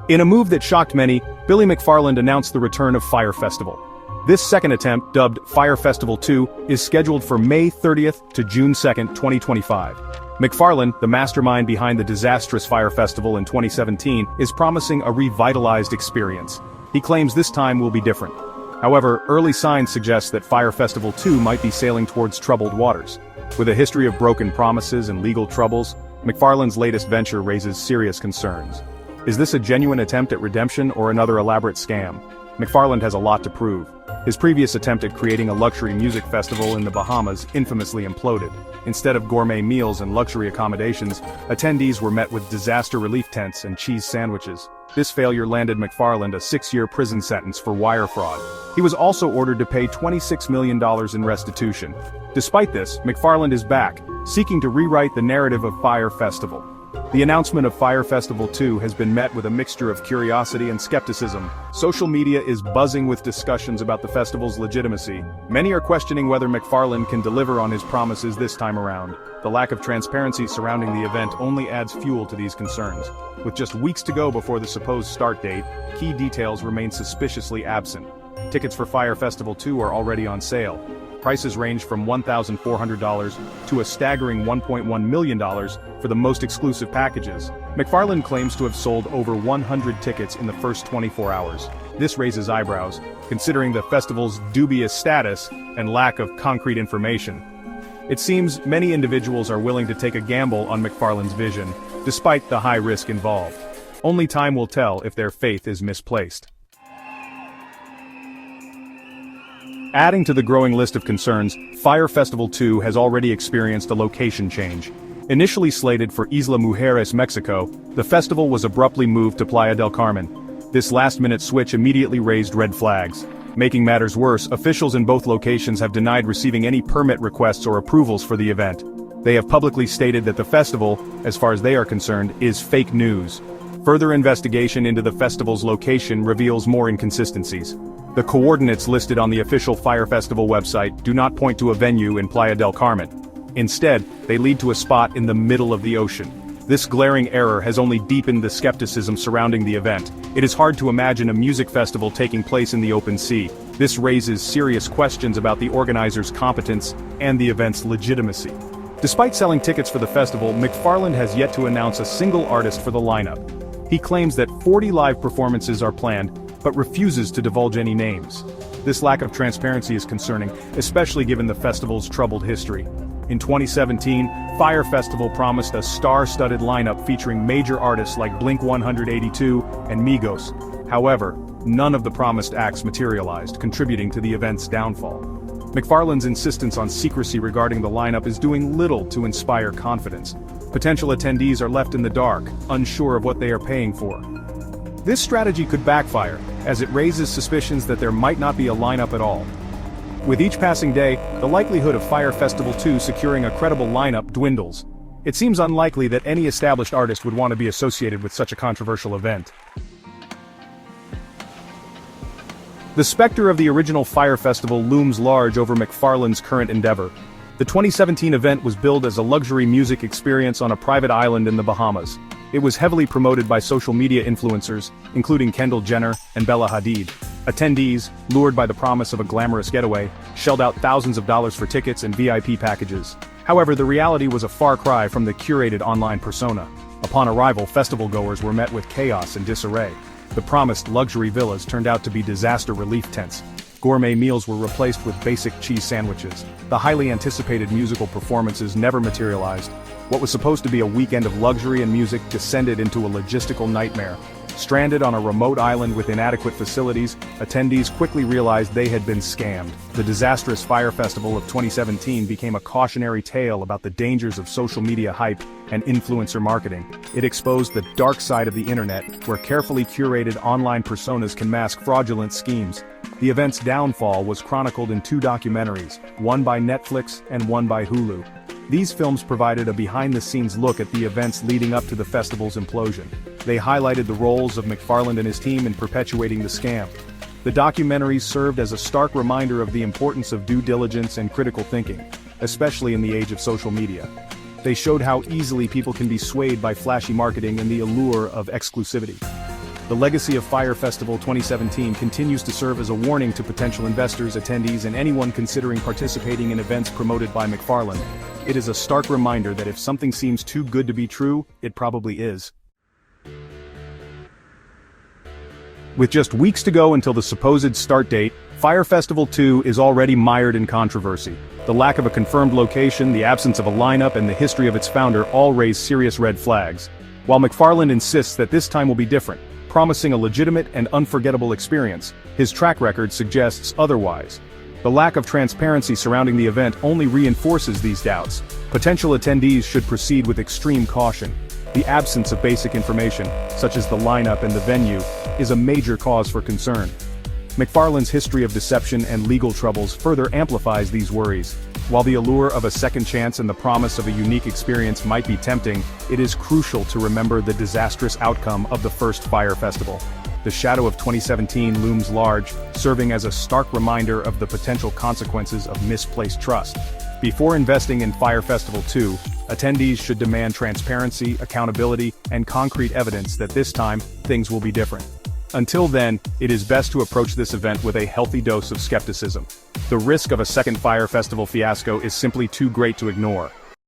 In a move that shocked many, Billy McFarland announced the return of Fyre Festival. This second attempt, dubbed Fyre Festival 2, is scheduled for May 30th to June 2nd, 2025. McFarland, the mastermind behind the disastrous Fyre Festival in 2017, is promising a revitalized experience. He claims this time will be different. However, early signs suggest that Fyre Festival 2 might be sailing towards troubled waters. With a history of broken promises and legal troubles, McFarland's latest venture raises serious concerns. Is this a genuine attempt at redemption or another elaborate scam? McFarland has a lot to prove. His previous attempt at creating a luxury music festival in the Bahamas infamously imploded. Instead of gourmet meals and luxury accommodations, attendees were met with disaster relief tents and cheese sandwiches. This failure landed McFarland a 6-year prison sentence for wire fraud. He was also ordered to pay $26 million in restitution. Despite this, McFarland is back, seeking to rewrite the narrative of Fyre Festival. The announcement of Fyre Festival 2 has been met with a mixture of curiosity and skepticism. Social media is buzzing with discussions about the festival's legitimacy. Many are questioning whether McFarland can deliver on his promises this time around. The lack of transparency surrounding the event only adds fuel to these concerns. With just weeks to go before the supposed start date, key details remain suspiciously absent. Tickets for Fyre Festival 2 are already on sale. Prices range from $1,400 to a staggering $1.1 million for the most exclusive packages. McFarland claims to have sold over 100 tickets in the first 24 hours. This raises eyebrows, considering the festival's dubious status and lack of concrete information. It seems many individuals are willing to take a gamble on McFarland's vision, despite the high risk involved. Only time will tell if their faith is misplaced. Adding to the growing list of concerns, Fyre Festival 2 has already experienced a location change. Initially slated for Isla Mujeres, Mexico, the festival was abruptly moved to Playa del Carmen. This last-minute switch immediately raised red flags. Making matters worse, officials in both locations have denied receiving any permit requests or approvals for the event. They have publicly stated that the festival, as far as they are concerned, is fake news. Further investigation into the festival's location reveals more inconsistencies. The coordinates listed on the official Fyre Festival website do not point to a venue in Playa del Carmen. Instead, they lead to a spot in the middle of the ocean. This glaring error has only deepened the skepticism surrounding the event. It is hard to imagine a music festival taking place in the open sea. This raises serious questions about the organizers' competence and the event's legitimacy. Despite selling tickets for the festival, McFarland has yet to announce a single artist for the lineup. He claims that 40 live performances are planned, but refuses to divulge any names. This lack of transparency is concerning, especially given the festival's troubled history. In 2017, Fyre Festival promised a star-studded lineup featuring major artists like Blink-182 and Migos. However, none of the promised acts materialized, contributing to the event's downfall. McFarland's insistence on secrecy regarding the lineup is doing little to inspire confidence. Potential attendees are left in the dark, unsure of what they are paying for. This strategy could backfire, as it raises suspicions that there might not be a lineup at all. With each passing day, the likelihood of Fyre Festival 2 securing a credible lineup dwindles. It seems unlikely that any established artist would want to be associated with such a controversial event. The specter of the original Fyre Festival looms large over McFarland's current endeavor. The 2017 event was billed as a luxury music experience on a private island in the Bahamas. It was heavily promoted by social media influencers, including Kendall Jenner and Bella Hadid. Attendees, lured by the promise of a glamorous getaway, shelled out thousands of dollars for tickets and VIP packages. However, the reality was a far cry from the curated online persona. Upon arrival, festival-goers were met with chaos and disarray. The promised luxury villas turned out to be disaster relief tents. Gourmet meals were replaced with basic cheese sandwiches. The highly anticipated musical performances never materialized. What was supposed to be a weekend of luxury and music descended into a logistical nightmare. Stranded on a remote island with inadequate facilities, attendees quickly realized they had been scammed. The disastrous Fyre Festival of 2017 became a cautionary tale about the dangers of social media hype and influencer marketing. It exposed the dark side of the internet, where carefully curated online personas can mask fraudulent schemes. The event's downfall was chronicled in 2 documentaries, one by Netflix and one by Hulu. These films provided a behind-the-scenes look at the events leading up to the festival's implosion. They highlighted the roles of McFarland and his team in perpetuating the scam. The documentaries served as a stark reminder of the importance of due diligence and critical thinking, especially in the age of social media. They showed how easily people can be swayed by flashy marketing and the allure of exclusivity. The legacy of Fyre Festival 2017 continues to serve as a warning to potential investors, attendees, and anyone considering participating in events promoted by McFarland. It is a stark reminder that if something seems too good to be true, it probably is. With just weeks to go until the supposed start date, Fyre Festival 2 is already mired in controversy. The lack of a confirmed location, the absence of a lineup, and the history of its founder all raise serious red flags. While McFarland insists that this time will be different, promising a legitimate and unforgettable experience, his track record suggests otherwise. The lack of transparency surrounding the event only reinforces these doubts. Potential attendees should proceed with extreme caution. The absence of basic information, such as the lineup and the venue, is a major cause for concern. McFarland's history of deception and legal troubles further amplifies these worries. While the allure of a second chance and the promise of a unique experience might be tempting, it is crucial to remember the disastrous outcome of the first Fyre Festival. The shadow of 2017 looms large, serving as a stark reminder of the potential consequences of misplaced trust. Before investing in Fyre Festival 2, attendees should demand transparency, accountability, and concrete evidence that this time, things will be different. Until then, it is best to approach this event with a healthy dose of skepticism. The risk of a second Fyre Festival fiasco is simply too great to ignore.